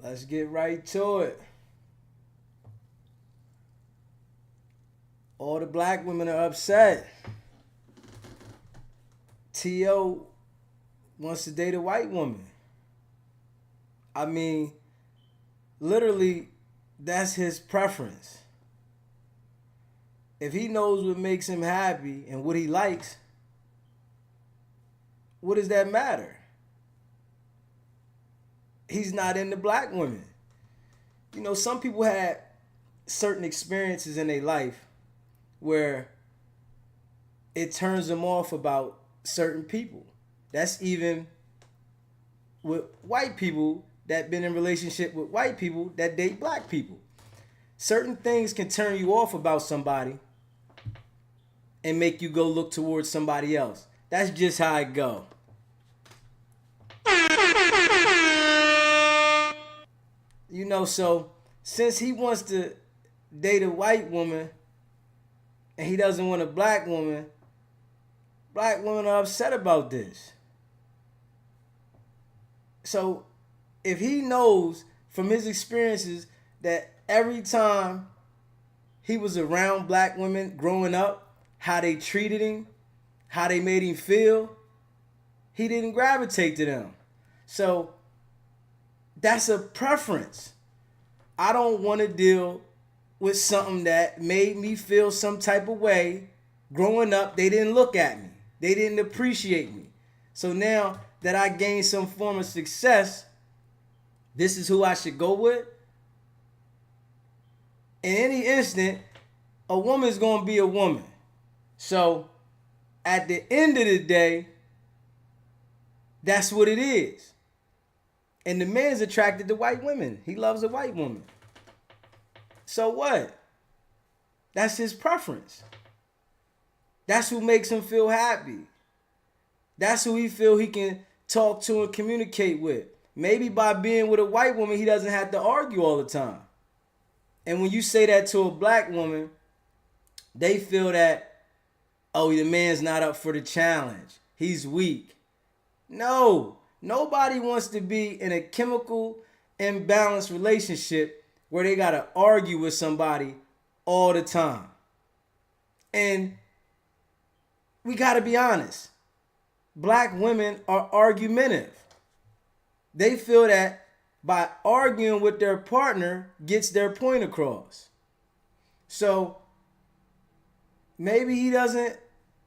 Let's get right to it. All the black women are upset. T.O. wants to date a white woman. I mean, literally, that's his preference. If he knows what makes him happy and what he likes, what does that matter? He's not into black women. You know, some people had certain experiences in their life where it turns them off about certain people. That's even with white people that been in relationship with white people that date black people. Certain things can turn you off about somebody and make you go look towards somebody else. That's just how it go. You know, so since he wants to date a white woman and he doesn't want a black women are upset about this. So if he knows from his experiences that every time he was around black women growing up, how they treated him, how they made him feel, he didn't gravitate to them. So that's a preference. I don't want to deal with something that made me feel some type of way. Growing up, they didn't look at me. They didn't appreciate me. So now that I gained some form of success, this is who I should go with. In any instant, a woman's going to be a woman. So at the end of the day, that's what it is. And the man's attracted to white women. He loves a white woman. So what? That's his preference. That's who makes him feel happy. That's who he feel he can talk to and communicate with. Maybe by being with a white woman, he doesn't have to argue all the time. And when you say that to a black woman, they feel that, oh, the man's not up for the challenge. He's weak. No, nobody wants to be in a chemical imbalanced relationship where they got to argue with somebody all the time. And we got to be honest. Black women are argumentative. They feel that by arguing with their partner gets their point across. So maybe he doesn't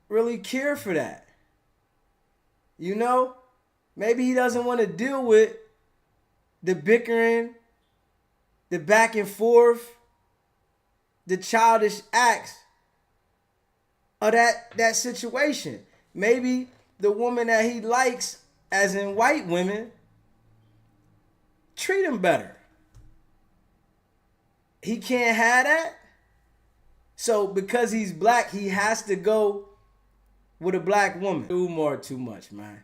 really care for that. You know? Maybe he doesn't want to deal with the bickering, the back and forth, the childish acts of that situation. Maybe the woman that he likes, as in white women, treat him better. He can't have that. So because he's black, he has to go with a black woman. Do more too much, man.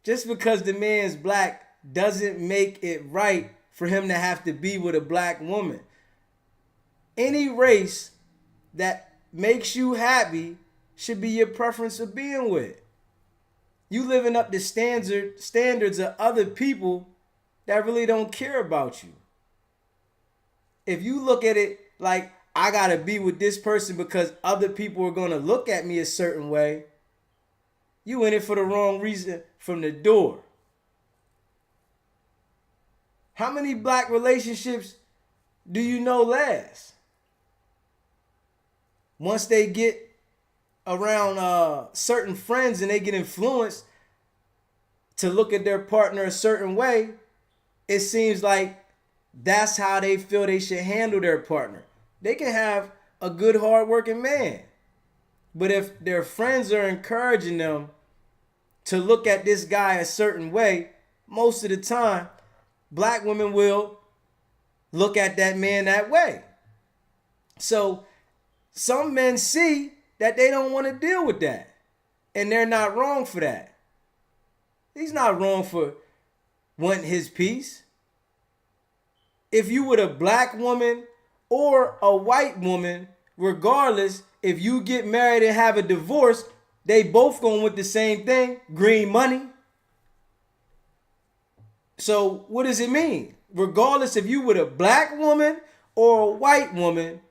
Just because the man's black doesn't make it right for him to have to be with a black woman. Any race that makes you happy should be your preference of being with. You living up the standards of other people that really don't care about you. If you look at it like, I gotta be with this person because other people are gonna look at me a certain way, you in it for the wrong reason from the door. How many black relationships do you know last? Once they get around certain friends and they get influenced to look at their partner a certain way, it seems like that's how they feel they should handle their partner. They can have a good, hardworking man. But if their friends are encouraging them to look at this guy a certain way, most of the time, black women will look at that man that way. So some men see that they don't want to deal with that. And they're not wrong for that. He's not wrong for wanting his peace. If you were a black woman or a white woman, regardless, if you get married and have a divorce, they both going with the same thing, green money. So what does it mean? Regardless if you with a black woman or a white woman,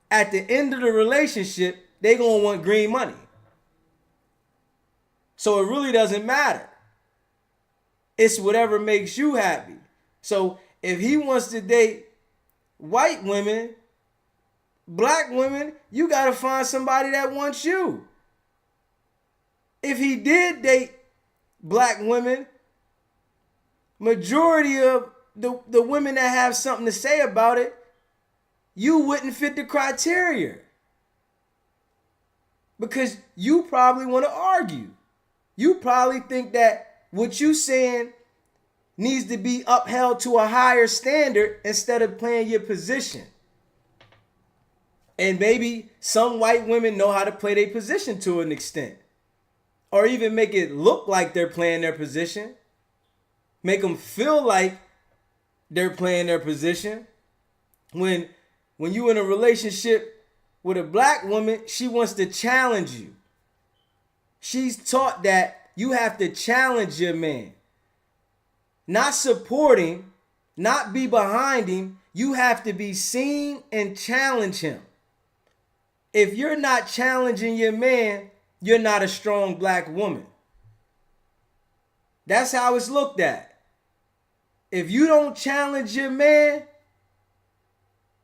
at the end of the relationship, they gonna want green money. So it really doesn't matter. It's whatever makes you happy. So if he wants to date white women, black women, you gotta find somebody that wants you. If he did date black women, majority of the women that have something to say about it, you wouldn't fit the criteria. Because you probably want to argue. You probably think that what you saying needs to be upheld to a higher standard instead of playing your position. And maybe some white women know how to play their position to an extent. Or even make it look like they're playing their position. Make them feel like they're playing their position. When you're in a relationship with a black woman, she wants to challenge you. She's taught that you have to challenge your man. Not support him, not be behind him. You have to be seen and challenge him. If you're not challenging your man, you're not a strong black woman. That's how it's looked at. If you don't challenge your man,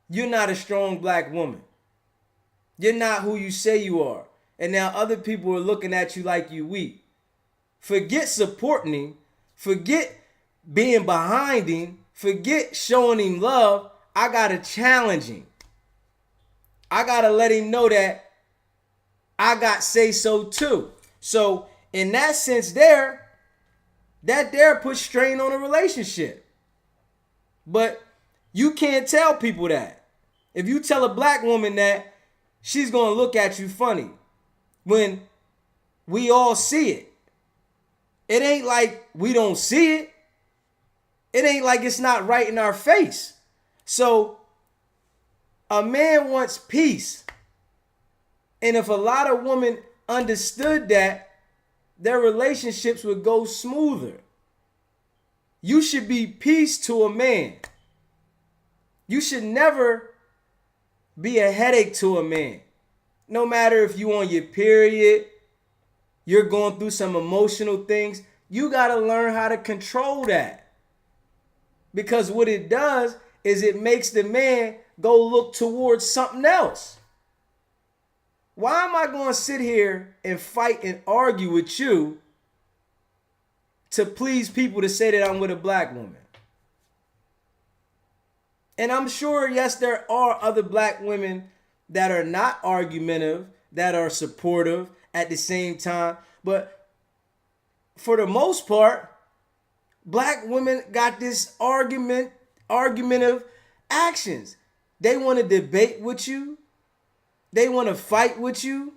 you're not a strong black woman. You're not who you say you are. And now other people are looking at you like you weak. Forget supporting him. Forget being behind him. Forget showing him love. I got to challenge him. I got to let him know that I got say so too. So in that sense that puts strain on a relationship. But you can't tell people that. If you tell a black woman that, she's going to look at you funny when we all see it. It ain't like we don't see it. It ain't like it's not right in our face. So a man wants peace. And if a lot of women understood that, their relationships would go smoother. You should be peace to a man. You should never be a headache to a man. No matter if you on your period, you're going through some emotional things, you got to learn how to control that. Because what it does is it makes the man go look towards something else. Why am I going to sit here and fight and argue with you to please people to say that I'm with a black woman? And I'm sure, yes, there are other black women that are not argumentative, that are supportive at the same time. But for the most part, black women got this argumentative actions. They want to debate with you. They want to fight with you.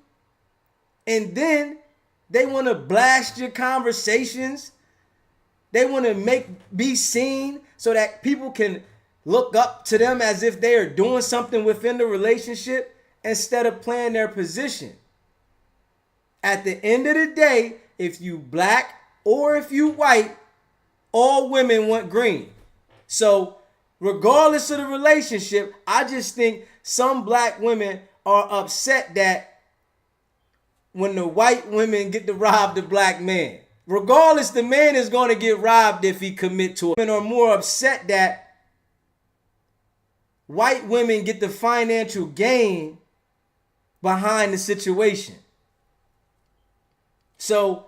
And then they want to blast your conversations. They want to be seen so that people can look up to them as if they are doing something within the relationship instead of playing their position. At the end of the day, if you black or if you white, all women want green. So regardless of the relationship, I just think some black women are upset that when the white women get to rob the black man. Regardless, the man is going to get robbed if he commit to it. Women are more upset that white women get the financial gain behind the situation. So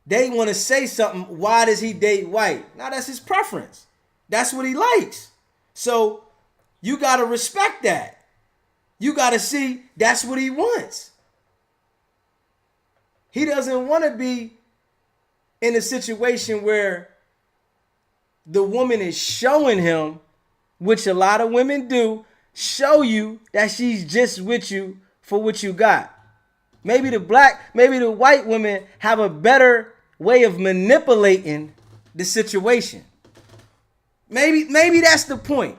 they want to say something. Why does he date white? Now that's his preference. That's what he likes. So you got to respect that. You got to see that's what he wants. He doesn't want to be in a situation where the woman is showing him, which a lot of women do, show you that she's just with you for what you got. Maybe the white women have a better way of manipulating the situation. Maybe that's the point.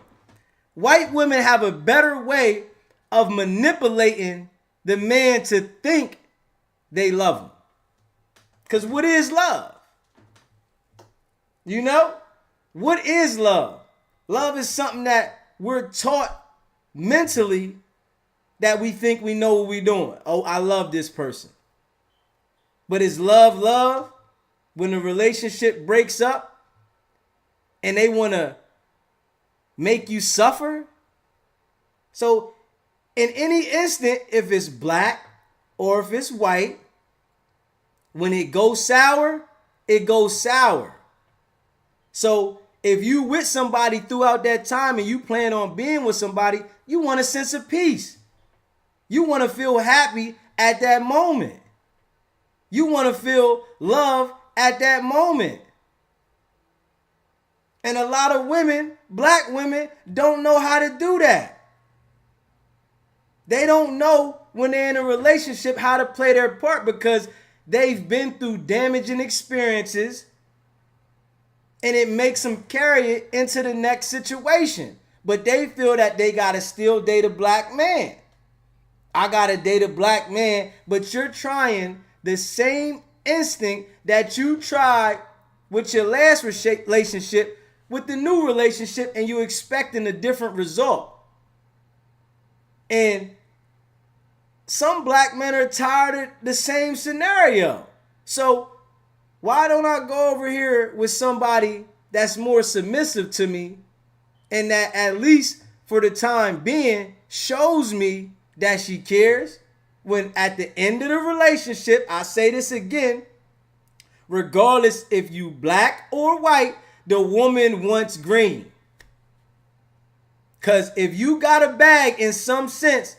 White women have a better way of manipulating the man to think they love him. Because what is love? You know? What is love? Love is something that we're taught mentally that we think we know what we're doing. Oh, I love this person. But is love love? When the relationship breaks up and they want to make you suffer? So in any instant, if it's black or if it's white, when it goes sour, it goes sour. So if you with somebody throughout that time and you plan on being with somebody, you want a sense of peace. You want to feel happy at that moment. You want to feel love at that moment. And a lot of women, black women, don't know how to do that. They don't know when they're in a relationship how to play their part because they've been through damaging experiences and it makes them carry it into the next situation. But they feel that they got to still date a black man. I got to date a black man, but you're trying the same instinct that you tried with your last relationship with the new relationship and you expecting a different result. And some black men are tired of the same scenario. So why don't I go over here with somebody that's more submissive to me and that at least for the time being shows me that she cares, when at the end of the relationship, I say this again, regardless if you black or white, the woman wants green. Because if you got a bag in some sense,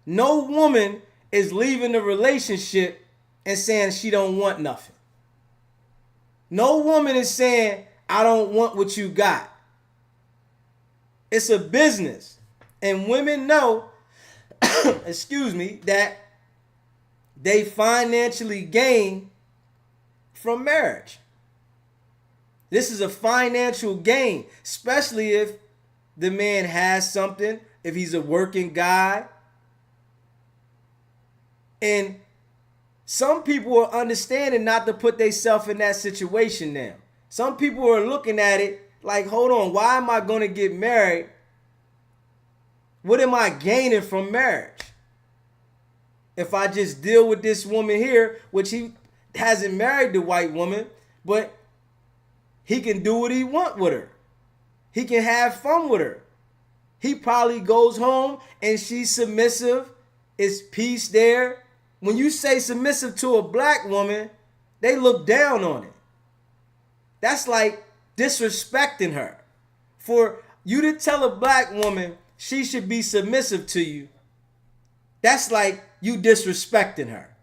no woman is leaving the relationship and saying she don't want nothing. No woman is saying, I don't want what you got. It's a business. And women know, excuse me, that they financially gain from marriage. This is a financial gain, especially if the man has something, if he's a working guy. And some people are understanding not to put themselves in that situation now. Some people are looking at it like, hold on, why am I going to get married? What am I gaining from marriage? If I just deal with this woman here, which he hasn't married the white woman, but he can do what he wants with her. He can have fun with her. He probably goes home and she's submissive. It's peace there. When you say submissive to a black woman, they look down on it. That's like disrespecting her. For you to tell a black woman she should be submissive to you, that's like you disrespecting her.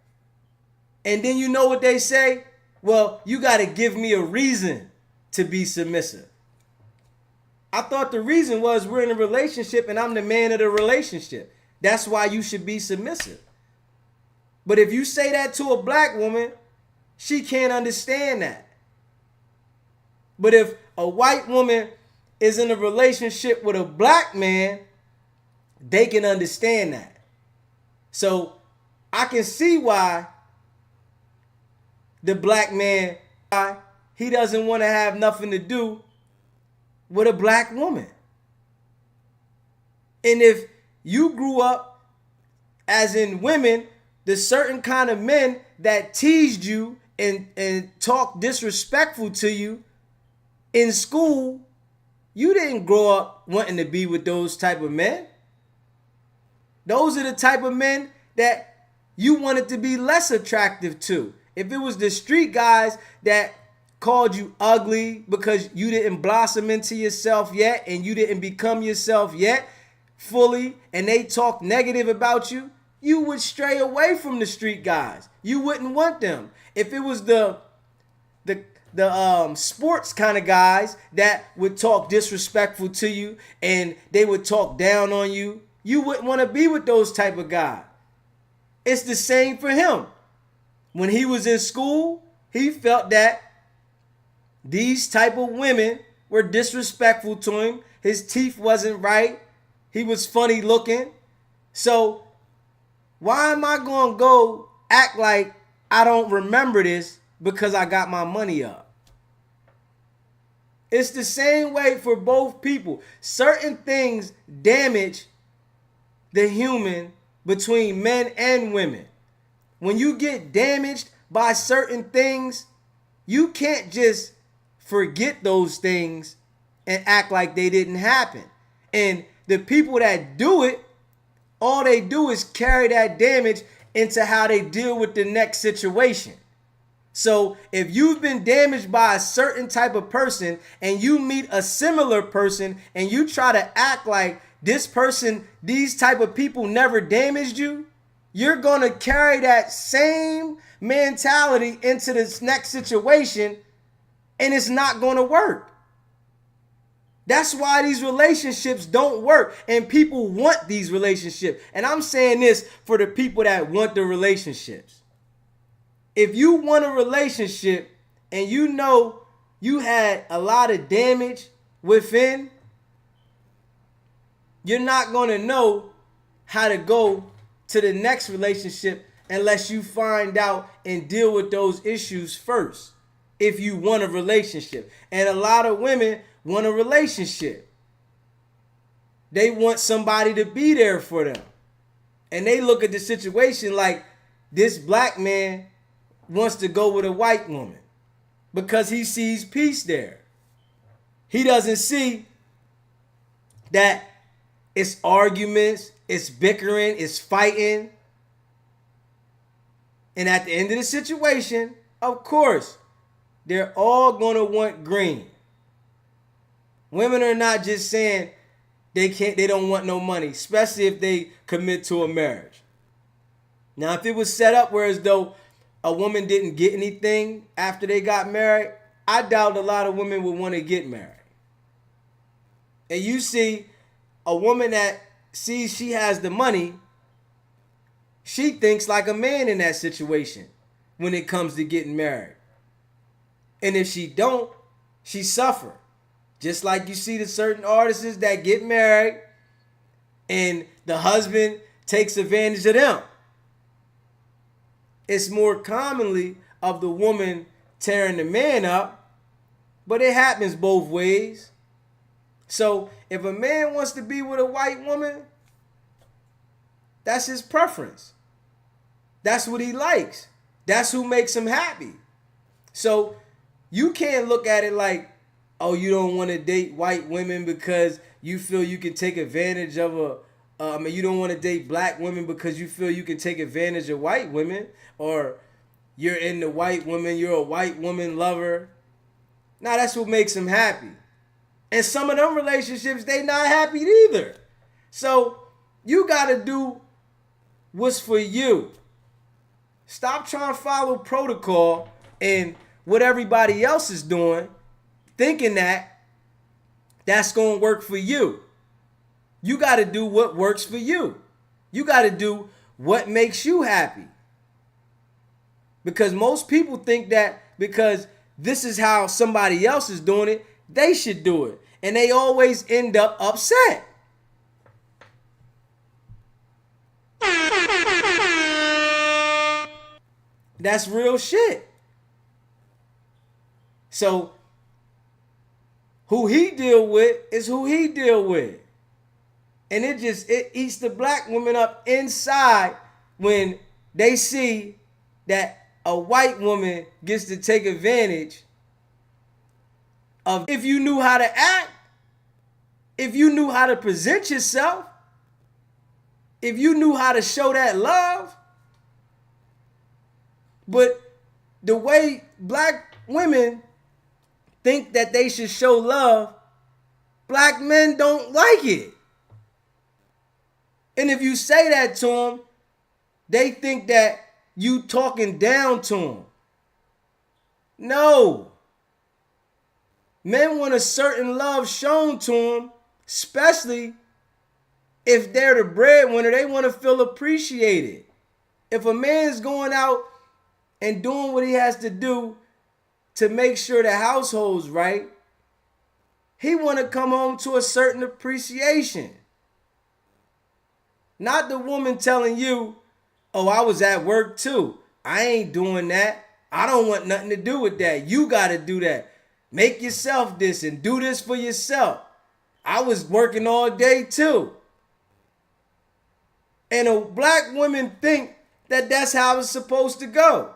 And then you know what they say? Well, you got to give me a reason to be submissive. I thought the reason was we're in a relationship and I'm the man of the relationship. That's why you should be submissive. But if you say that to a black woman, she can't understand that. But if a white woman is in a relationship with a black man, they can understand that. So I can see why the black man, he doesn't want to have nothing to do with a black woman. And if you grew up, as in women, the certain kind of men that teased you and talked disrespectful to you in school, you didn't grow up wanting to be with those type of men. Those are the type of men that you wanted to be less attractive to. If it was the street guys that called you ugly because you didn't blossom into yourself yet and you didn't become yourself yet fully, and they talk negative about you, you would stray away from the street guys. You wouldn't want them. If it was the sports kind of guys that would talk disrespectful to you and they would talk down on you, you wouldn't want to be with those type of guys. It's the same for him. When he was in school, he felt that these type of women were disrespectful to him. His teeth wasn't right. He was funny looking. So why am I going to go act like I don't remember this because I got my money up? It's the same way for both people. Certain things damage the human between men and women. When you get damaged by certain things, you can't just forget those things and act like they didn't happen. And the people that do it, all they do is carry that damage into how they deal with the next situation. So if you've been damaged by a certain type of person and you meet a similar person and you try to act like this person, these type of people never damaged you, you're going to carry that same mentality into this next situation and it's not going to work. That's why these relationships don't work and people want these relationships. And I'm saying this for the people that want the relationships. If you want a relationship and you know you had a lot of damage within, you're not going to know how to go to the next relationship unless you find out and deal with those issues first. If you want a relationship. And a lot of women want a relationship. They want somebody to be there for them. And they look at the situation like this black man wants to go with a white woman because he sees peace there. He doesn't see that it's arguments, it's bickering, it's fighting. And at the end of the situation, of course, they're all going to want green. Women are not just saying they don't want no money, especially if they commit to a marriage. Now, if it was set up where as though a woman didn't get anything after they got married, I doubt a lot of women would want to get married. And you see a woman that sees she has the money, she thinks like a man in that situation when it comes to getting married. And if she don't, she suffer. Just like you see the certain artists that get married and the husband takes advantage of them. It's more commonly of the woman tearing the man up, but it happens both ways. So if a man wants to be with a white woman, that's his preference. That's what he likes. That's who makes him happy. So you can't look at it like, oh, you don't want to date white women because you feel you can take advantage of you don't want to date black women because you feel you can take advantage of white women, or you're into white women, you're a white woman lover. Now that's what makes them happy. And some of them relationships, they not happy either. So you got to do what's for you. Stop trying to follow protocol and what everybody else is doing, thinking that that's going to work for you. You got to do what works for you. You got to do what makes you happy. Because most people think that because this is how somebody else is doing it, they should do it. And they always end up upset. That's real shit. So who he deal with is who he deal with. And it eats the black women up inside when they see that a white woman gets to take advantage of, if you knew how to act, if you knew how to present yourself, if you knew how to show that love. But the way black women think that they should show love, black men don't like it. And if you say that to them, they think that you talking down to them. No. Men want a certain love shown to them, especially if they're the breadwinner. They want to feel appreciated. If a man's going out and doing what he has to do to make sure the household's right, he want to come home to a certain appreciation. Not the woman telling you, oh, I was at work too. I ain't doing that. I don't want nothing to do with that. You got to do that. Make yourself this and do this for yourself. I was working all day too. And a black women think that that's how it's supposed to go.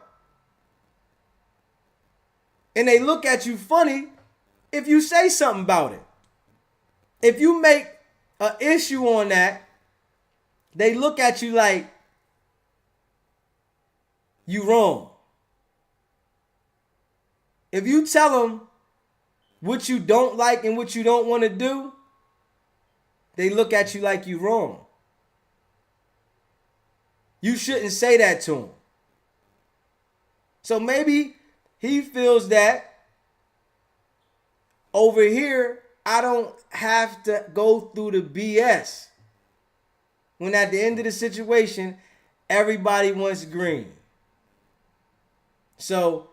And they look at you funny if you say something about it. If you make an issue on that, they look at you like you wrong. If you tell them what you don't like and what you don't want to do, they look at you like you wrong. You shouldn't say that to him. So maybe he feels that over here, I don't have to go through the BS. When at the end of the situation, everybody wants green. So,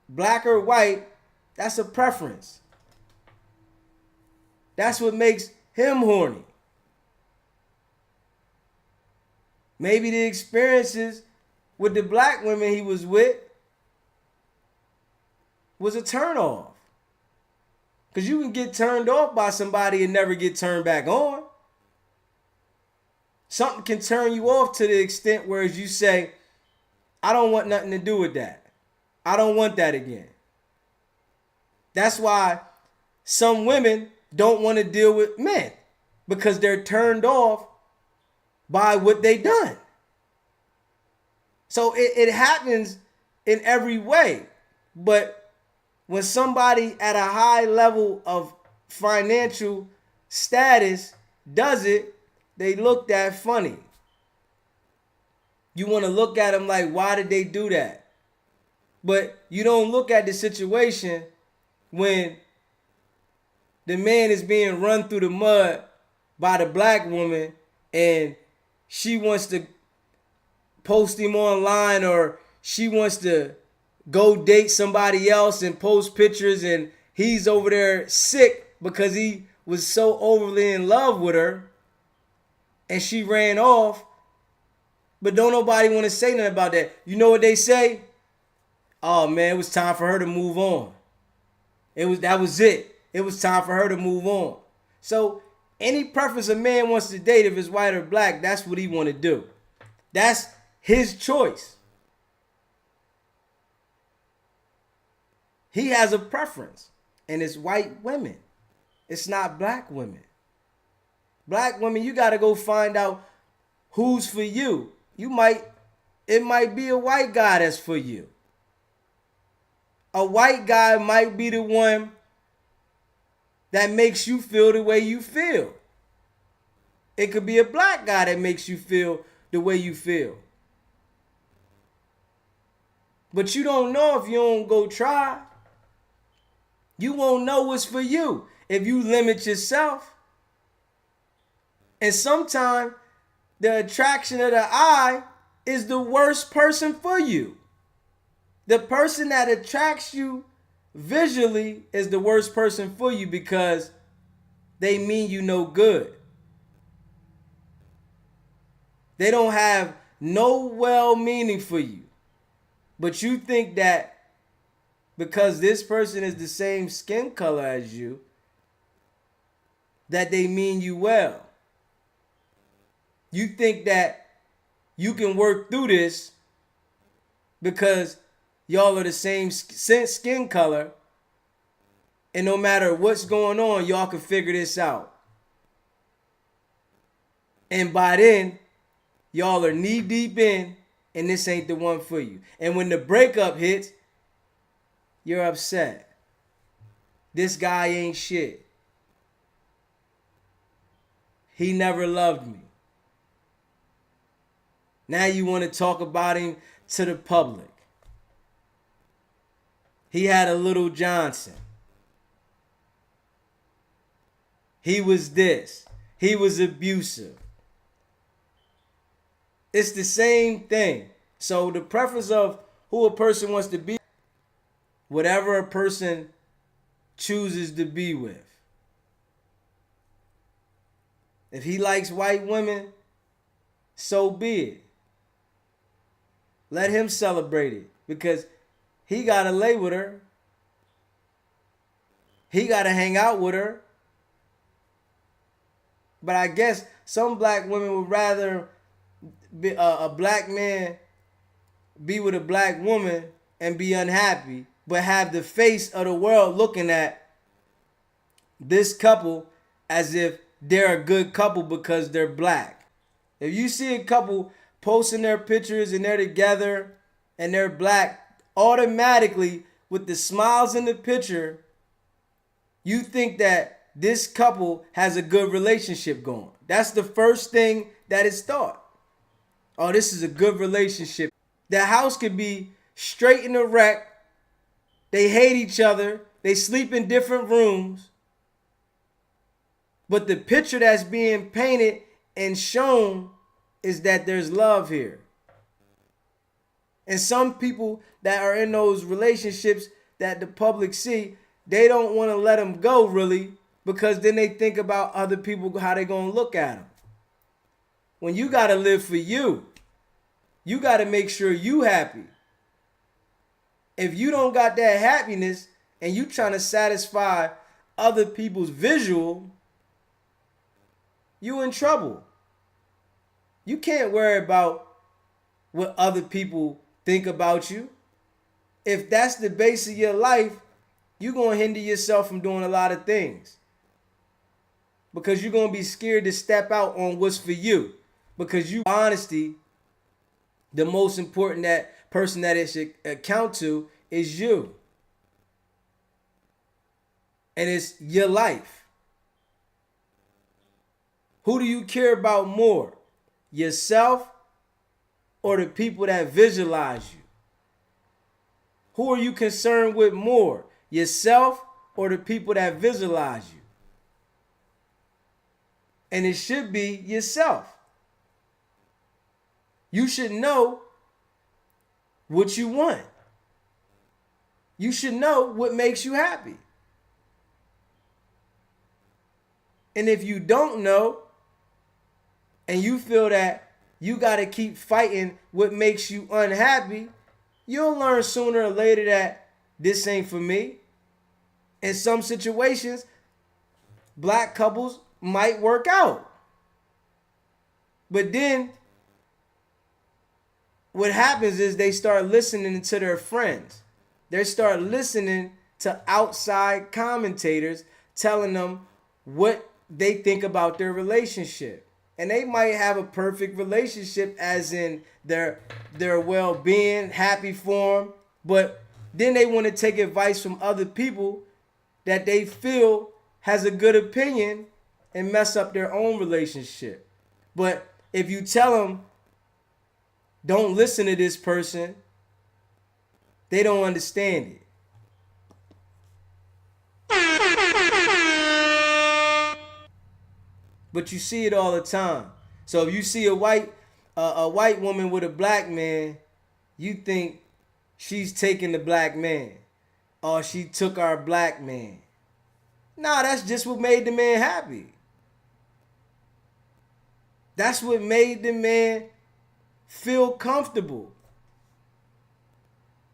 black or white, that's a preference. That's what makes him horny. Maybe the experiences with the black women he was with was a turnoff. Because you can get turned off by somebody and never get turned back on. Something can turn you off to the extent where you say, I don't want nothing to do with that. I don't want that again. That's why some women don't want to deal with men, because they're turned off by what they done. So it happens in every way. But when somebody at a high level of financial status does it, they look at funny. You want to look at them like, why did they do that? But you don't look at the situation when the man is being run through the mud by the black woman and she wants to post him online, or she wants to go date somebody else and post pictures, and he's over there sick because he was so overly in love with her and she ran off. But don't nobody want to say nothing about that. You know what they say? Oh man, it was time for her to move on. That was it. It was time for her to move on. So any preference a man wants to date, if it's white or black, that's what he want to do. That's his choice. He has a preference, and it's white women. It's not black women. Black women, you got to go find out who's for you. It might be a white guy that's for you. A white guy might be the one that makes you feel the way you feel. It could be a black guy that makes you feel the way you feel. But you don't know if you don't go try. You won't know what's for you if you limit yourself. And sometimes the attraction of the eye is the worst person for you. The person that attracts you visually is the worst person for you because they mean you no good. They don't have no well meaning for you. But you think that because this person is the same skin color as you, that they mean you well. You think that you can work through this because y'all are the same skin color, and no matter what's going on, y'all can figure this out. And by then, y'all are knee deep in, and this ain't the one for you. And when the breakup hits, you're upset. This guy ain't shit. He never loved me. Now you want to talk about him to the public. He had a little Johnson. He was this. He was abusive. It's the same thing. So the preference of who a person wants to be, whatever a person chooses to be with. If he likes white women, so be it. Let him celebrate it because he got to lay with her. He got to hang out with her. But I guess some black women would rather a black man be with a black woman and be unhappy, but have the face of the world looking at this couple as if they're a good couple because they're black. If you see a couple posting their pictures and they're together and they're black, automatically with the smiles in the picture, you think that this couple has a good relationship going. That's the first thing that is thought. Oh, this is a good relationship. The house could be straight in a wreck. They hate each other. They sleep in different rooms. But the picture that's being painted and shown is that there's love here. And some people that are in those relationships that the public see, they don't want to let them go really, because then they think about other people, how they going to look at them. When you got to live for you, you got to make sure you happy. If you don't got that happiness and you trying to satisfy other people's visual, you in trouble. You can't worry about what other people think about you. If that's the base of your life, you're going to hinder yourself from doing a lot of things. Because you're going to be scared to step out on what's for you. Because you, honesty, the most important person that it should account to is you. And it's your life. Who do you care about more? Yourself or the people that visualize you? Who are you concerned with more? Yourself or the people that visualize you? And it should be yourself. You should know what you want. You should know what makes you happy. And if you don't know, and you feel that you got to keep fighting what makes you unhappy, you'll learn sooner or later that this ain't for me. In some situations, black couples might work out. But then what happens is they start listening to their friends. They start listening to outside commentators telling them what they think about their relationship. And they might have a perfect relationship as in their well-being, happy for them. But then they want to take advice from other people that they feel has a good opinion and mess up their own relationship. But if you tell them, don't listen to this person, they don't understand it. But you see it all the time. So if you see a white woman with a black man, you think she's taking the black man, or she took our black man. Nah, that's just what made the man happy. That's what made the man feel comfortable.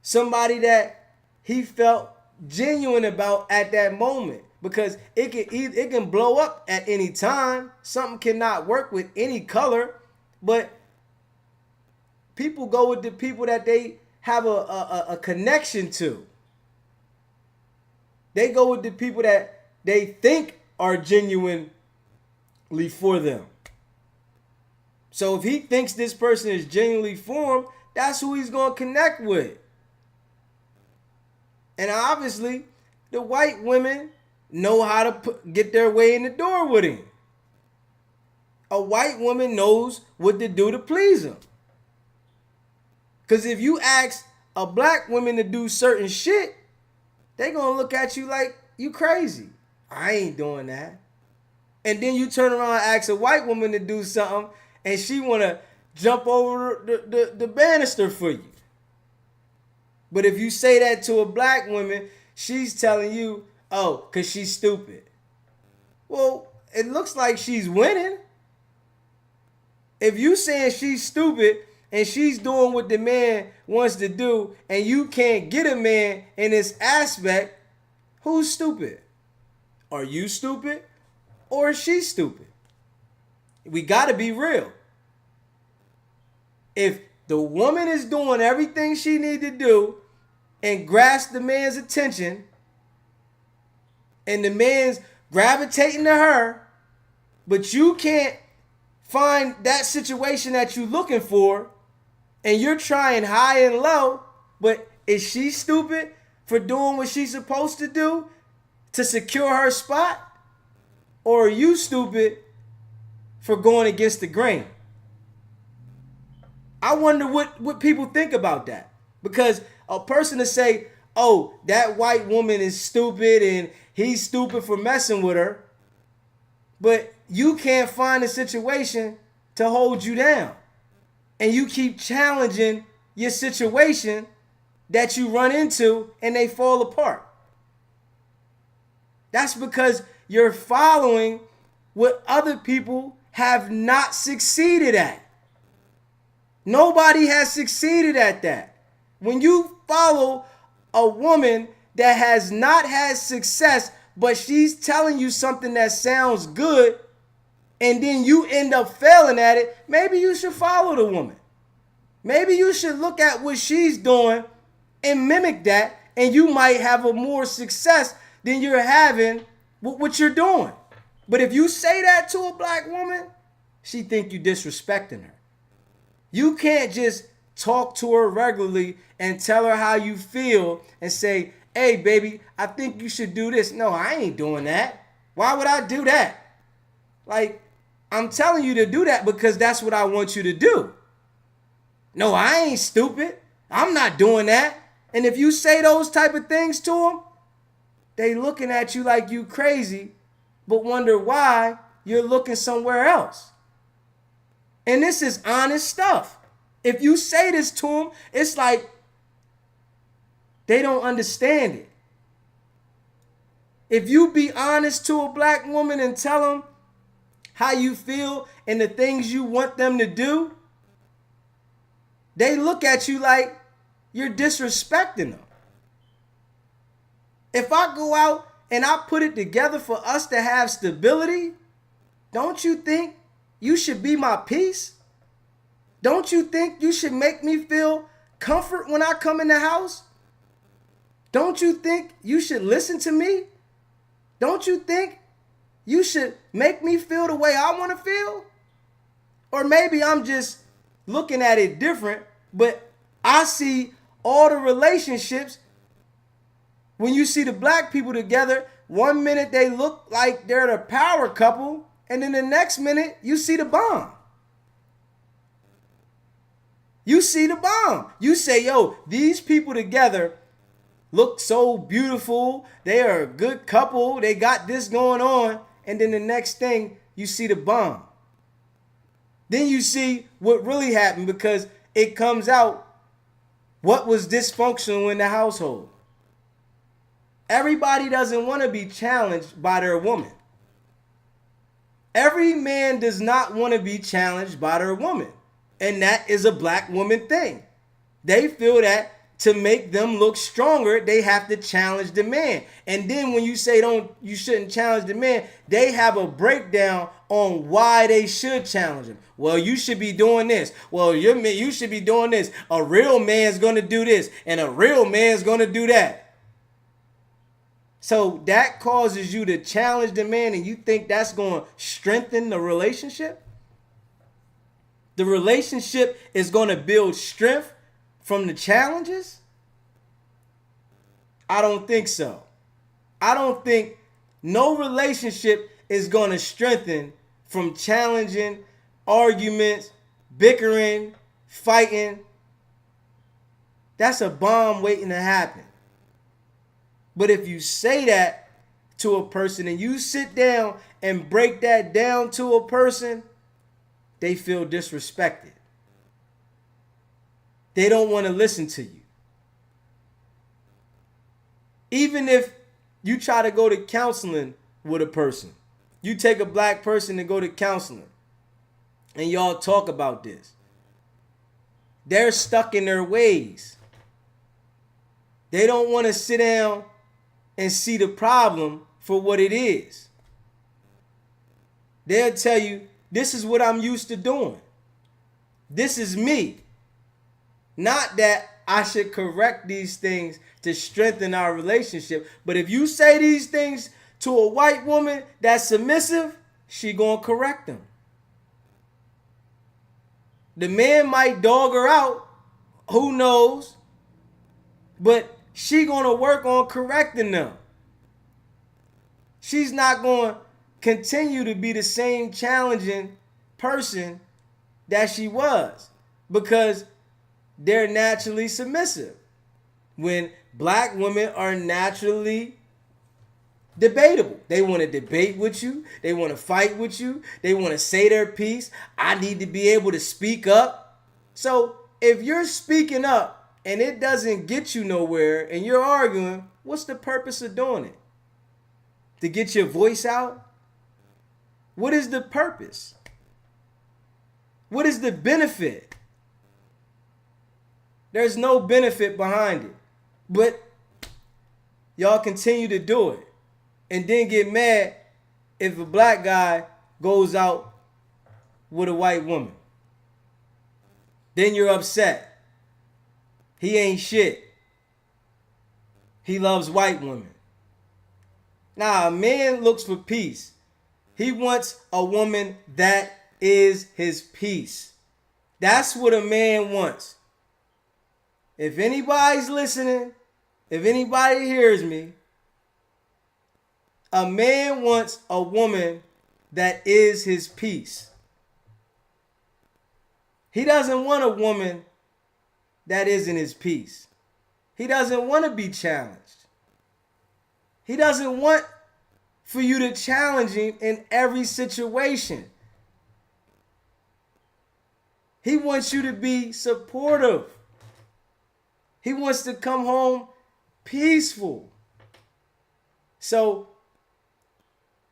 Somebody that he felt genuine about at that moment. Because it can blow up at any time. Something cannot work with any color. But people go with the people that they have a connection to. They go with the people that they think are genuinely for them. So if he thinks this person is genuinely for him, that's who he's going to connect with. And obviously, the white women know how to get their way in the door with him. A white woman knows what to do to please him. Because if you ask a black woman to do certain shit, they going to look at you like you crazy. I ain't doing that. And then you turn around and ask a white woman to do something, and she want to jump over the banister for you. But if you say that to a black woman, she's telling you, oh, because she's stupid. Well, it looks like she's winning. If you saying she's stupid and she's doing what the man wants to do and you can't get a man in this aspect, who's stupid? Are you stupid or is she stupid? We got to be real. If the woman is doing everything she need to do and grasp the man's attention and the man's gravitating to her, but you can't find that situation that you're looking for and you're trying high and low, but is she stupid for doing what she's supposed to do to secure her spot? Or are you stupid for going against the grain? I wonder what people think about that. Because a person to say, oh, that white woman is stupid and he's stupid for messing with her, but you can't find a situation to hold you down. And you keep challenging your situation that you run into and they fall apart. That's because you're following what other people have not succeeded at. Nobody has succeeded at that. When you follow a woman that has not had success, but she's telling you something that sounds good, and then you end up failing at it, maybe you should follow the woman. Maybe you should look at what she's doing and mimic that, and you might have a more success than you're having with what you're doing. But if you say that to a black woman, she think you disrespecting her. You can't just talk to her regularly and tell her how you feel and say, hey, baby, I think you should do this. No, I ain't doing that. Why would I do that? Like, I'm telling you to do that because that's what I want you to do. No, I ain't stupid. I'm not doing that. And if you say those type of things to them, they looking at you like you crazy, but wonder why you're looking somewhere else. And this is honest stuff. If you say this to them, it's like they don't understand it. If you be honest to a black woman and tell them how you feel and the things you want them to do, they look at you like you're disrespecting them. If I go out and I put it together for us to have stability, don't you think you should be my peace? Don't you think you should make me feel comfort when I come in the house? Don't you think you should listen to me? Don't you think you should make me feel the way I want to feel? Or maybe I'm just looking at it different, but I see all the relationships. When you see the black people together, one minute they look like they're the power couple, and then the next minute you see the bomb. You see the bomb. You say, yo, these people together look so beautiful. They are a good couple. They got this going on. And then the next thing, you see the bomb. Then you see what really happened because it comes out what was dysfunctional in the household. Everybody doesn't want to be challenged by their woman. Every man does not want to be challenged by their woman. And that is a black woman thing. They feel that to make them look stronger, they have to challenge the man. And then when you say you shouldn't challenge the man, they have a breakdown on why they should challenge him. Well, you should be doing this. Well, you should be doing this. A real man's going to do this, and a real man's going to do that. So that causes you to challenge the man, and you think that's going to strengthen the relationship? The relationship is going to build strength from the challenges? I don't think so. I don't think no relationship is going to strengthen from challenging, arguments, bickering, fighting. That's a bomb waiting to happen. But if you say that to a person and you sit down and break that down to a person, they feel disrespected. They don't want to listen to you. Even if you try to go to counseling with a person, you take a black person to go to counseling and y'all talk about this. They're stuck in their ways. They don't want to sit down and see the problem for what it is. They'll tell you, this is what I'm used to doing. This is me. Not that I should correct these things to strengthen our relationship. But if you say these things to a white woman that's submissive, she gonna correct them. The man might dog her out, who knows? But she gonna work on correcting them. She's not gonna continue to be the same challenging person that she was, because they're naturally submissive. When black women are naturally debatable. They want to debate with you. They want to fight with you. They want to say their piece. I need to be able to speak up. So if you're speaking up and it doesn't get you nowhere and you're arguing, what's the purpose of doing it? To get your voice out? What is the purpose? What is the benefit? There's no benefit behind it. But y'all continue to do it. And then get mad if a black guy goes out with a white woman. Then you're upset. He ain't shit. He loves white women. Now, a man looks for peace. He wants a woman that is his peace. That's what a man wants. If anybody's listening, if anybody hears me, a man wants a woman that is his peace. He doesn't want a woman that isn't his peace. He doesn't want to be challenged. He doesn't want for you to challenge him in every situation. He wants you to be supportive. He wants to come home peaceful. So,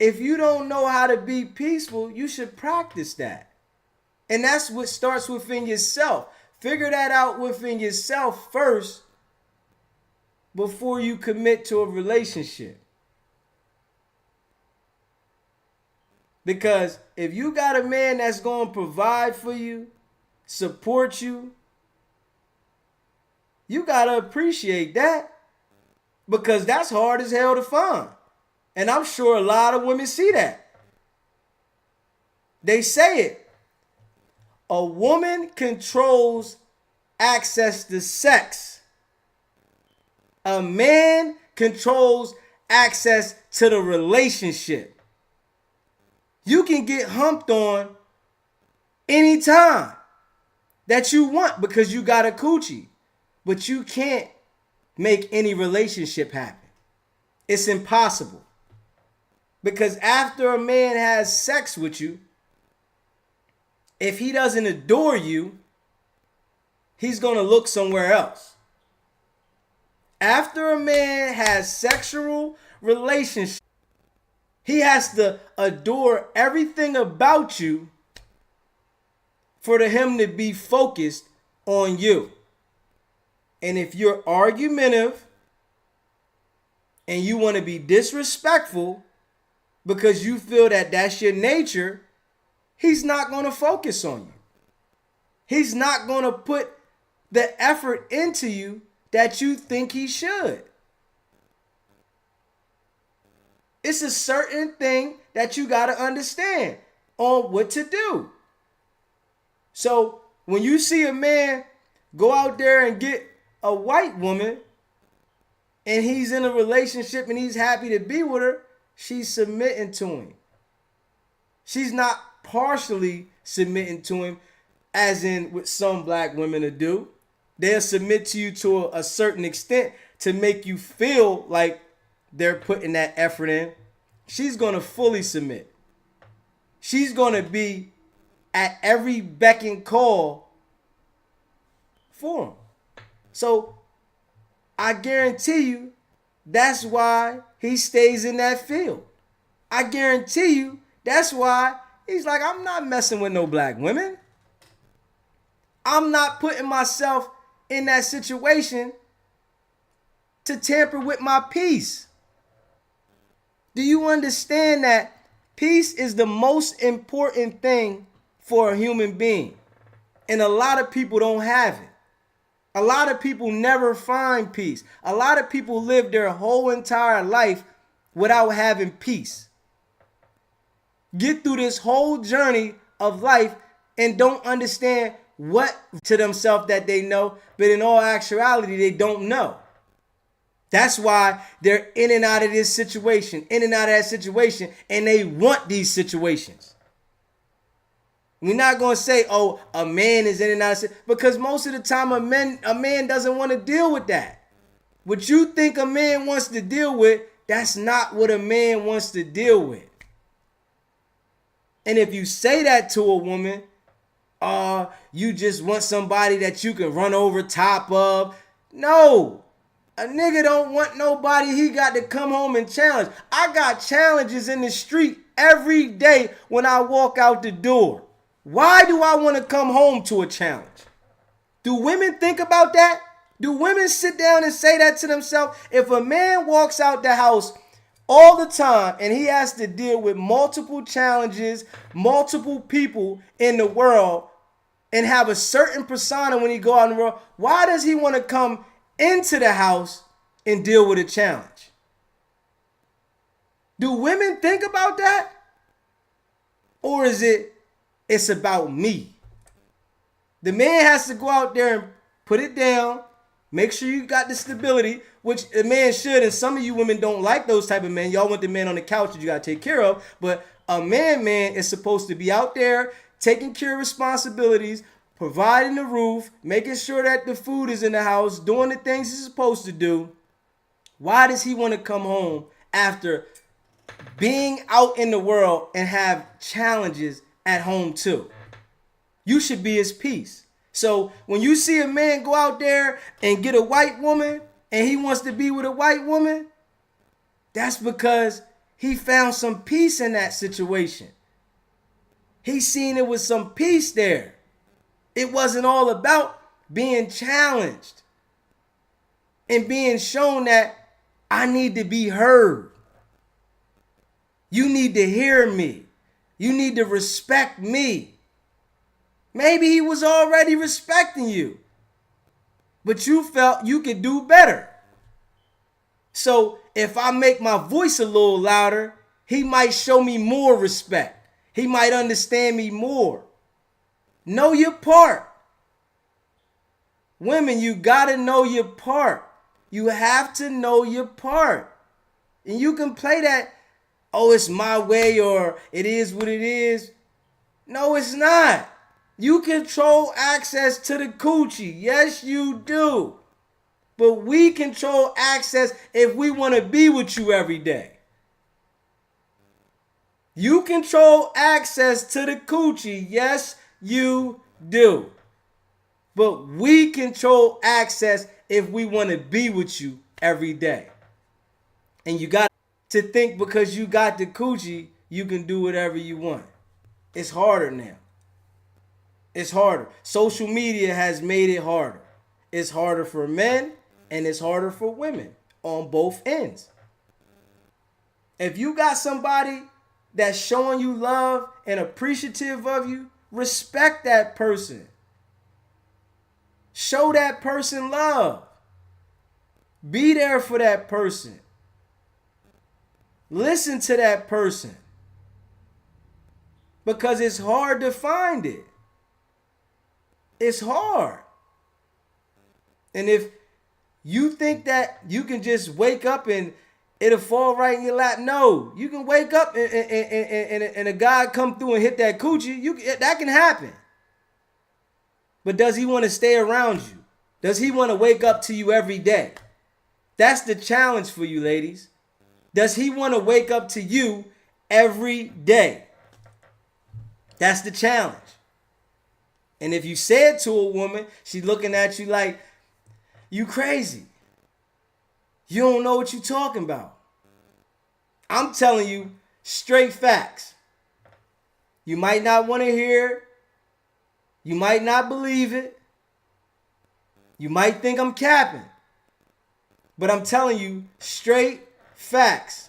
if you don't know how to be peaceful, you should practice that. And that's what starts within yourself. Figure that out within yourself first before you commit to a relationship. Because if you got a man that's going to provide for you, support you, you got to appreciate that. Because that's hard as hell to find. And I'm sure a lot of women see that. They say it. A woman controls access to sex. A man controls access to the relationship. You can get humped on anytime that you want because you got a coochie. But you can't make any relationship happen. It's impossible. Because after a man has sex with you, if he doesn't adore you, he's going to look somewhere else. After a man has sexual relationship, he has to adore everything about you for him to be focused on you. And if you're argumentative and you want to be disrespectful because you feel that that's your nature, he's not going to focus on you. He's not going to put the effort into you that you think he should. It's a certain thing that you got to understand on what to do. So when you see a man go out there and get a white woman and he's in a relationship and he's happy to be with her, she's submitting to him. She's not partially submitting to him, as in what some black women will do. They'll submit to you to a certain extent to make you feel like they're putting that effort in. She's going to fully submit. She's going to be at every beck and call for him. So I guarantee you that's why he stays in that field. I guarantee you that's why he's like, I'm not messing with no black women. I'm not putting myself in that situation to tamper with my peace. Do you understand that peace is the most important thing for a human being? And a lot of people don't have it. A lot of people never find peace. A lot of people live their whole entire life without having peace. Get through this whole journey of life and don't understand what to themselves that they know, but in all actuality, they don't know. That's why they're in and out of this situation, in and out of that situation, and they want these situations. We're not going to say, oh, a man is in and out of because most of the time a man doesn't want to deal with that. What you think a man wants to deal with, that's not what a man wants to deal with. And if you say that to a woman, you just want somebody that you can run over top of. No, a nigga don't want nobody he got to come home and challenge. I got challenges in the street every day when I walk out the door. Why do I want to come home to a challenge? Do women think about that? Do women sit down and say that to themselves? If a man walks out the house all the time and he has to deal with multiple challenges, multiple people in the world, and have a certain persona when he go out in the world, why does he want to come into the house and deal with a challenge? Do women think about that? Or is it's about me? The man has to go out there and put it down, make sure you got the stability, which a man should, and some of you women don't like those type of men. Y'all want the man on the couch that you got to take care of, but a man is supposed to be out there taking care of responsibilities, providing the roof, making sure that the food is in the house, doing the things he's supposed to do. Why does he want to come home after being out in the world and have challenges at home too? You should be his peace. So when you see a man go out there and get a white woman and he wants to be with a white woman, that's because he found some peace in that situation. He seen it with some peace there. It wasn't all about being challenged and being shown that I need to be heard. You need to hear me. You need to respect me. Maybe he was already respecting you, but you felt you could do better. So if I make my voice a little louder, he might show me more respect. He might understand me more. Know your part. Women, you gotta know your part. You have to know your part. And you can play that, oh, it's my way or it is what it is. No, it's not. You control access to the coochie. Yes, you do. But we control access if we want to be with you every day. You control access to the coochie. Yes, you do. But we control access if we want to be with you every day. And you got to think because you got the coochie, you can do whatever you want. It's harder now. It's harder. Social media has made it harder. It's harder for men and it's harder for women on both ends. If you got somebody that's showing you love and appreciative of you, respect that person. Show that person love. Be there for that person. Listen to that person. Because it's hard to find it. It's hard. And if you think that you can just wake up and it'll fall right in your lap, no. You can wake up and a guy come through and hit that coochie. That can happen. But does he want to stay around you? Does he want to wake up to you every day? That's the challenge for you, ladies. Does he want to wake up to you every day? That's the challenge. And if you say it to a woman, she's looking at you like, you crazy. You don't know what you're talking about. I'm telling you straight facts. You might not want to hear it. You might not believe it. You might think I'm capping. But I'm telling you straight facts.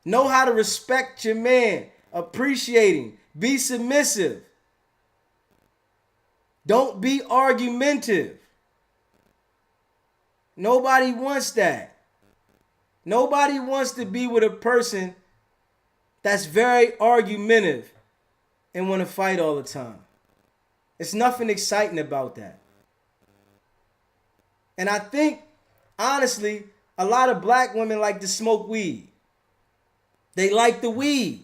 Know how to respect your man. Appreciate him. Be submissive. Don't be argumentative. Nobody wants that. Nobody wants to be with a person that's very argumentative and want to fight all the time. It's nothing exciting about that. And I think, honestly, a lot of black women like to smoke weed. They like the weed.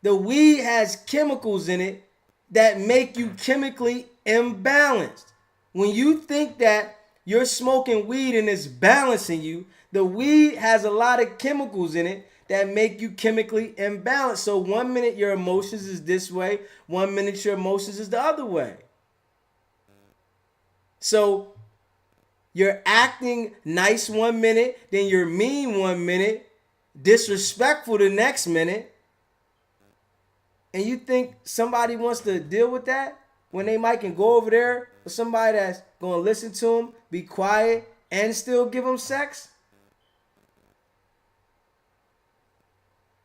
The weed has chemicals in it that make you chemically imbalanced. When you think that you're smoking weed and it's balancing you, the weed has a lot of chemicals in it that make you chemically imbalanced. So 1 minute your emotions is this way, 1 minute your emotions is the other way. So you're acting nice 1 minute, then you're mean 1 minute, disrespectful the next minute. And you think somebody wants to deal with that when they might can go over there with somebody that's going to listen to them, be quiet, and still give them sex?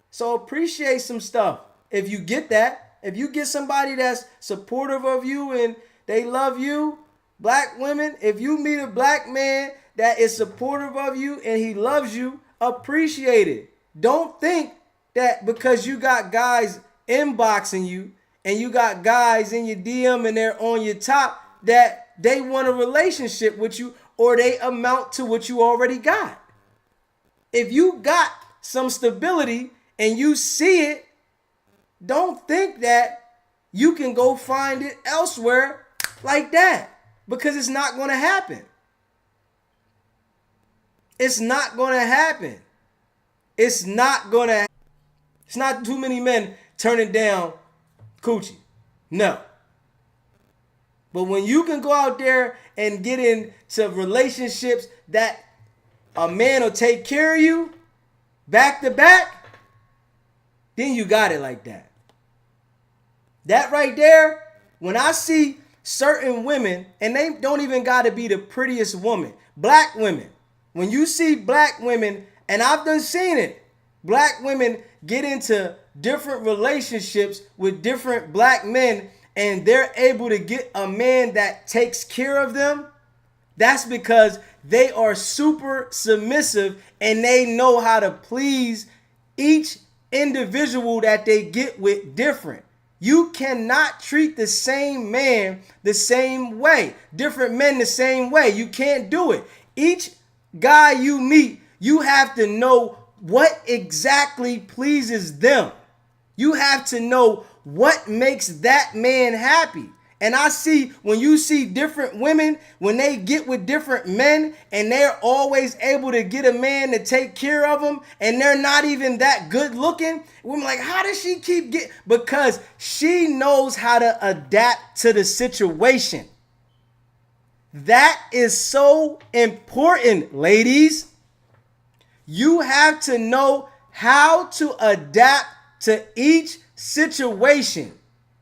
So appreciate some stuff. If you get that, if you get somebody that's supportive of you and they love you, black women, if you meet a black man that is supportive of you and he loves you, appreciate it. Don't think that because you got guys inboxing you and you got guys in your DM and they're on your top that they want a relationship with you or they amount to what you already got. If you got some stability and you see it, don't think that you can go find it elsewhere like that, because it's not going to happen. It's not going to happen. It's not going to. It's not too many men turning down coochie. No. But when you can go out there and get into relationships that a man will take care of you back to back, then you got it like that. That right there, when I see certain women, and they don't even got to be the prettiest woman, black women, when you see black women, and I've done seen it, black women get into different relationships with different black men and they're able to get a man that takes care of them, that's because they are super submissive and they know how to please each individual that they get with different. You cannot treat the same man the same way, different men the same way. You can't do it. Each guy you meet, you have to know what exactly pleases them. You have to know what makes that man happy. And I see when you see different women, when they get with different men and they're always able to get a man to take care of them and they're not even that good looking, we're like, how does she keep getting? Because she knows how to adapt to the situation. That is so important, ladies. You have to know how to adapt to each situation.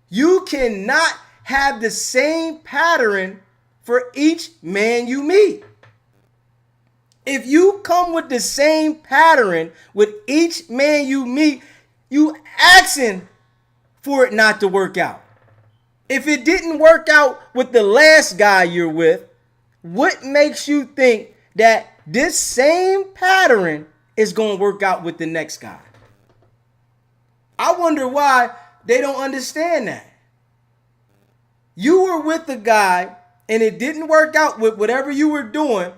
You cannot have the same pattern for each man you meet. If you come with the same pattern with each man you meet, you asking for it not to work out. If it didn't work out with the last guy you're with, what makes you think that this same pattern is going to work out with the next guy? I wonder why they don't understand that. You were with the guy and it didn't work out with whatever you were doing.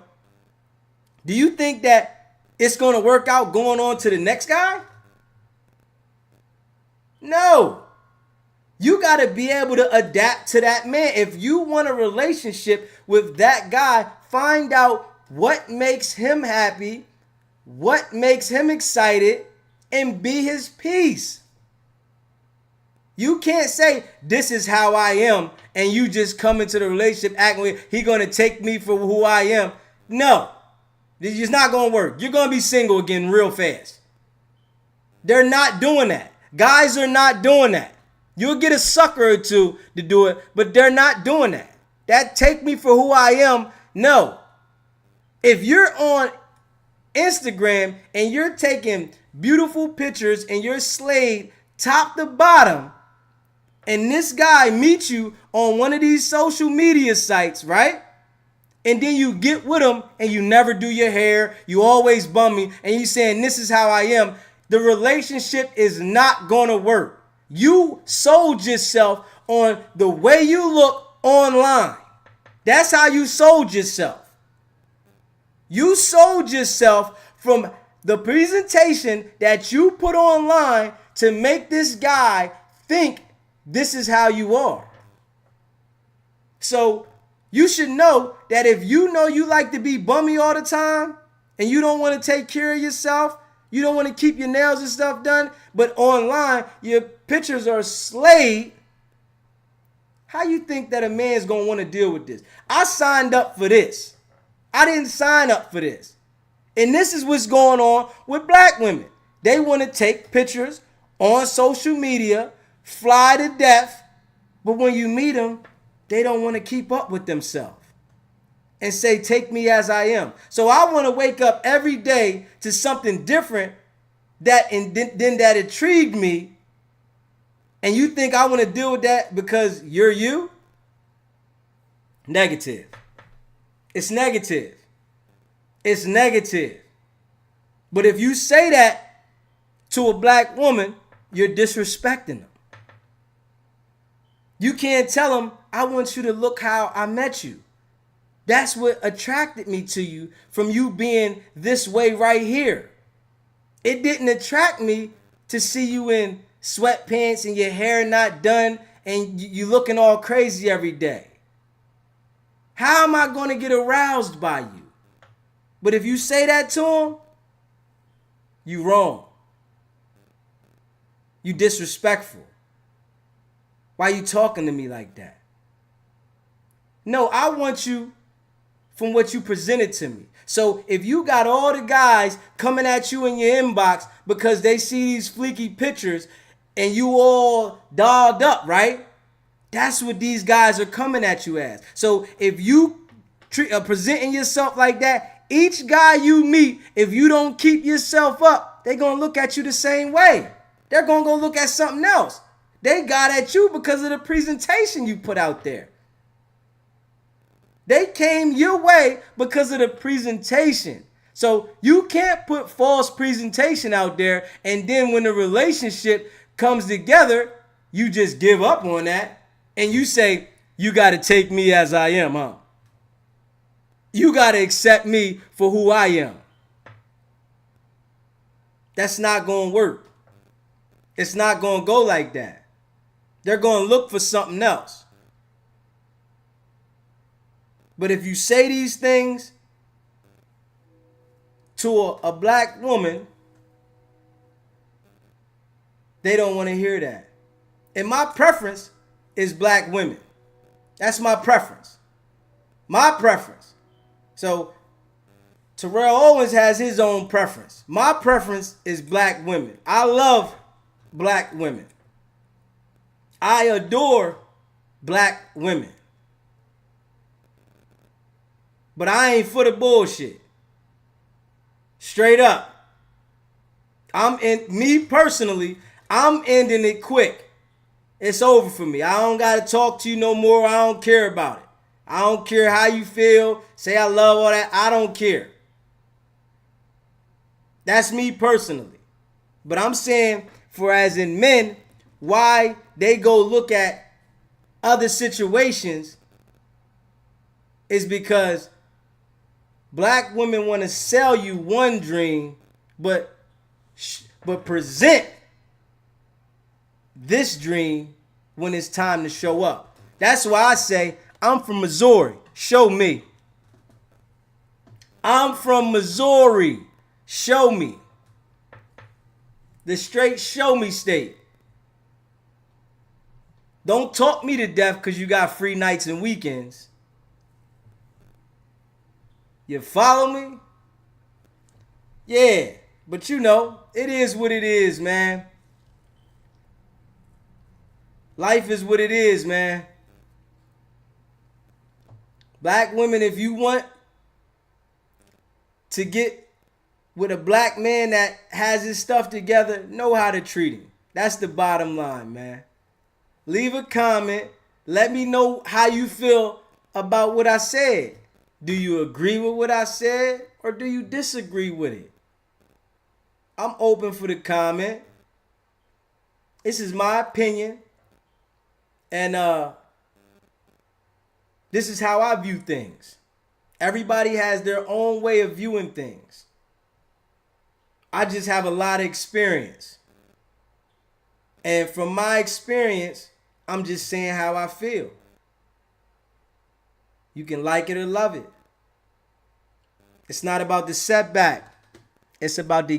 Do you think that it's going to work out going on to the next guy? No. You got to be able to adapt to that man. If you want a relationship with that guy, find out what makes him happy, what makes him excited, and be his peace. You can't say, this is how I am, and you just come into the relationship acting like he's going to take me for who I am. No, it's not going to work. You're going to be single again real fast. They're not doing that. Guys are not doing that. You'll get a sucker or two to do it, but they're not doing that. That take me for who I am, no. If you're on Instagram and you're taking beautiful pictures and you're slayed top to bottom, and this guy meets you on one of these social media sites, right? And then you get with him and you never do your hair, you always bum me, and you saying this is how I am. The relationship is not gonna work. You sold yourself on the way you look online. That's how you sold yourself. You sold yourself from the presentation that you put online to make this guy think this is how you are. So you should know that if you know you like to be bummy all the time and you don't want to take care of yourself, you don't want to keep your nails and stuff done, but online your pictures are slayed, how you think that a man's going to want to deal with this? I signed up for this. I didn't sign up for this. And this is what's going on with black women. They want to take pictures on social media, fly to death, but when you meet them, they don't want to keep up with themselves and say, take me as I am. So I want to wake up every day to something different that intrigued me, and you think I want to deal with that because you're you? Negative. It's negative. It's negative. But if you say that to a black woman, you're disrespecting them. You can't tell them, I want you to look how I met you. That's what attracted me to you from you being this way right here. It didn't attract me to see you in sweatpants and your hair not done and you looking all crazy every day. How am I going to get aroused by you? But if you say that to him, you wrong. You disrespectful. Why you talking to me like that? No, I want you from what you presented to me. So if you got all the guys coming at you in your inbox because they see these fleeky pictures and you all dolled up, right? That's what these guys are coming at you as. So if you presenting yourself like that, each guy you meet, if you don't keep yourself up, they're going to look at you the same way. They're going to go look at something else. They got at you because of the presentation you put out there. They came your way because of the presentation. So you can't put false presentation out there and then when the relationship comes together, you just give up on that and you say, you got to take me as I am, huh? You got to accept me for who I am. That's not going to work. It's not going to go like that. They're going to look for something else. But if you say these things to a black woman, they don't want to hear that. And my preference is black women. That's my preference. My preference. So Terrell Owens has his own preference. My preference is black women. I love black women. I adore black women. But I ain't for the bullshit. Straight up. I'm ending it quick. It's over for me. I don't got to talk to you no more. I don't care about it. I don't care how you feel. Say I love all that. I don't care. That's me personally. But I'm saying, for as in men, why they go look at other situations is because black women want to sell you one dream, but present this dream when it's time to show up. That's why I say, I'm from Missouri. Show me. I'm from Missouri. Show me. The straight show me state. Don't talk me to death because you got free nights and weekends. You follow me? Yeah, but you know, it is what it is, man. Life is what it is, man. Black women, if you want to get with a black man that has his stuff together know how to treat him. That's the bottom line, man. Leave a comment. Let me know how you feel about what I said. Do you agree with what I said or do you disagree with it? I'm open for the comment. This is my opinion. And this is how I view things. Everybody has their own way of viewing things. I just have a lot of experience. And from my experience, I'm just saying how I feel. You can like it or love it. It's not about the setback. It's about the